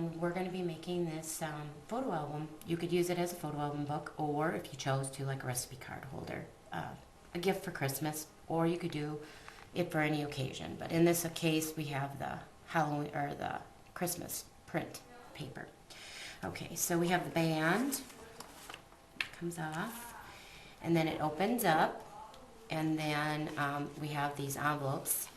and we're going to be making this photo album. You could use it as a photo album book, or if you chose to, like a recipe card holder, a gift for Christmas, or you could do it for any occasion. But in this case, we have the Halloween or the Christmas print paper. Okay, so we have the band. It comes off, and then it opens up, and then we have these envelopes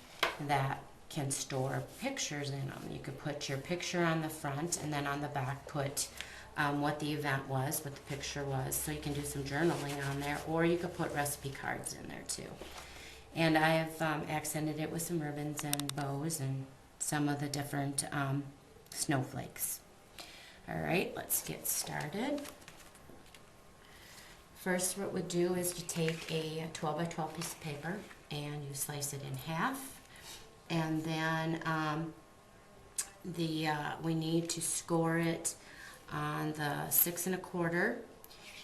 that can store pictures in them. You could put your picture on the front, and then on the back put what the event was, what the picture was, so you can do some journaling on there, or you could put recipe cards in there too. And I have accented it with some ribbons and bows and some of the different snowflakes. All right, let's get started. First, what we'll do is you take a 12 by 12 piece of paper and you slice it in half. And then we need to score it on the 6 1/4,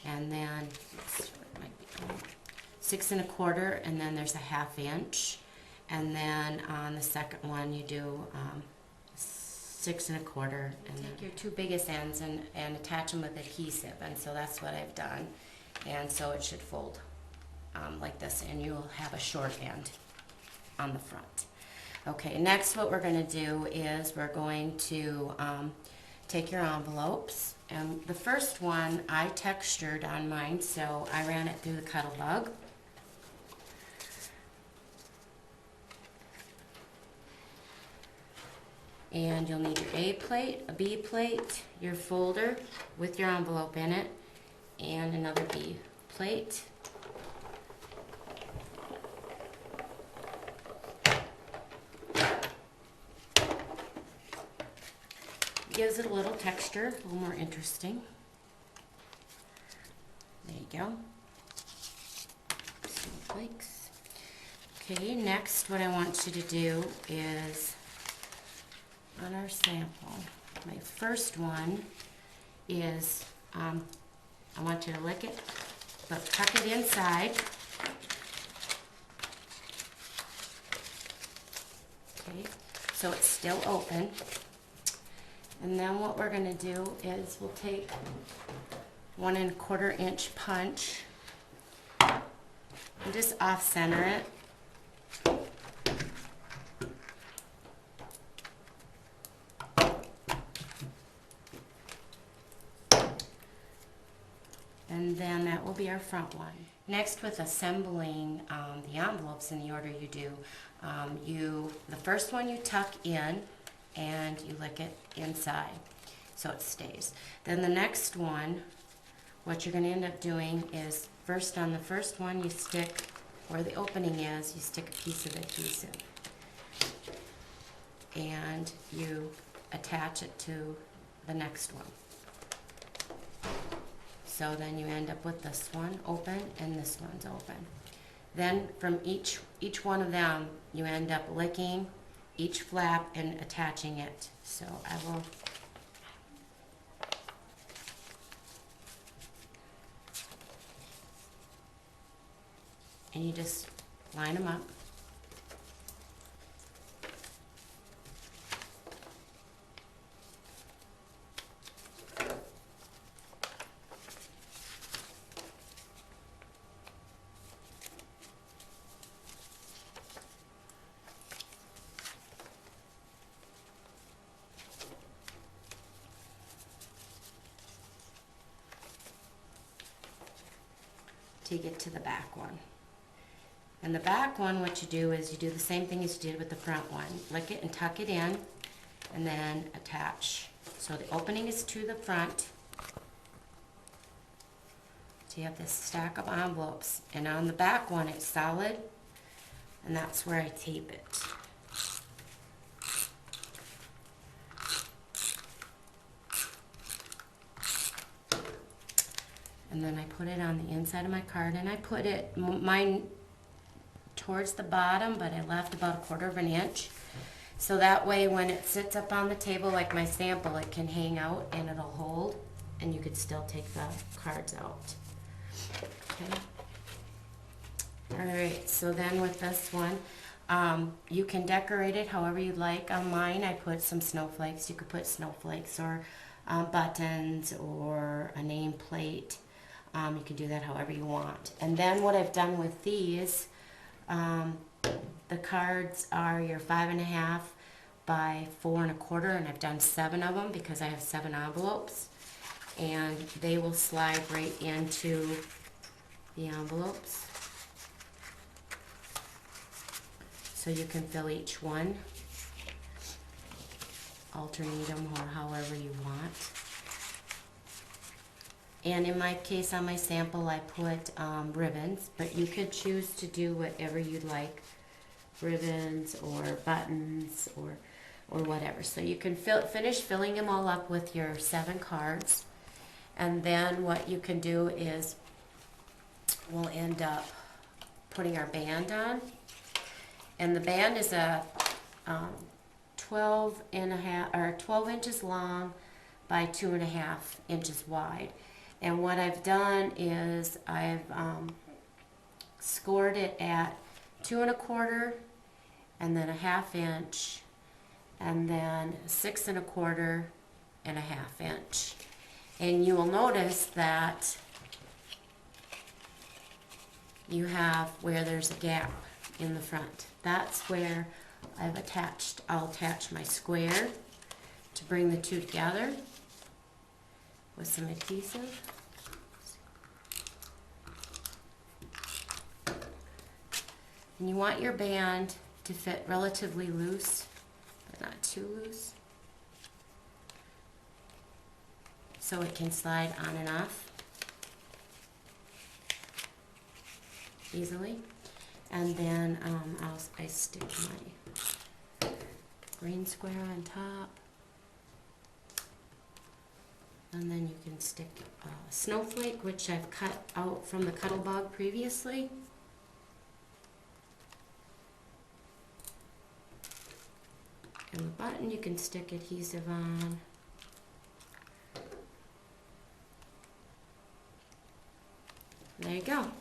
and then 6 1/4, and then there's a 1/2 inch, and then on the second one you do 6 1/4, and take your two biggest ends and attach them with adhesive, and so that's what I've done, and so it should fold like this, and you'll have a short end on the front. Okay, next what we're going to do is we're going to take your envelopes, and the first one I textured on mine, so I ran it through the Cuttle Bug. And you'll need your A plate, a B plate, your folder with your envelope in it, and another B plate. Gives it a little texture, a little more interesting. There you go. Snowflakes. Okay, next what I want you to do is, on our sample, my first one is, I want you to lick it, but tuck it inside. Okay, so it's still open. And then what we're going to do is we'll take 1 1/4 inch punch and just off center it. And then that will be our front one. Next, with assembling the envelopes in the order you do, the first one you tuck in and you lick it inside so it stays. Then the next one, what you're going to end up doing is first on the first one you stick where the opening is, you stick a piece of adhesive and you attach it to the next one. So then you end up with this one open and this one's open. Then from each one of them you end up licking each flap and attaching it. So I will and you just line them up. To get to the back one. And the back one, what you do is you do the same thing as you did with the front one. Lick it and tuck it in, and then attach. So the opening is to the front. So you have this stack of envelopes, and on the back one it's solid, and that's where I tape it. And then I put it on the inside of my card, and I put it, mine towards the bottom, but I left about 1/4 inch. So that way when it sits up on the table like my sample, it can hang out and it'll hold, and you could still take the cards out. Okay. Alright, so then with this one, You can decorate it however you'd like. On mine, I put some snowflakes. You could put snowflakes or buttons or a nameplate. You can do that however you want. And then what I've done with these, the cards are your 5.5 by 4.25, and I've done 7 of them because I have 7 envelopes, and they will slide right into the envelopes. So you can fill each one, alternate them or however you want. And in my case, on my sample, I put ribbons, but you could choose to do whatever you'd like, ribbons or buttons or whatever. So you can finish filling them all up with your 7 cards, and then what you can do is we'll end up putting our band on. And the band is a 12 inches long by 2.5 inches wide. And what I've done is I've scored it at 2.25, and then 1/2 inch, and then 6.25 and 1/2 inch. And you will notice that you have where there's a gap in the front. That's where I'll attach my square to bring the two together with some adhesive. And you want your band to fit relatively loose, but not too loose, so it can slide on and off easily. And then I stick my green square on top. And then you can stick a snowflake, which I've cut out from the Cuttlebug previously. And the button you can stick adhesive on. There you go.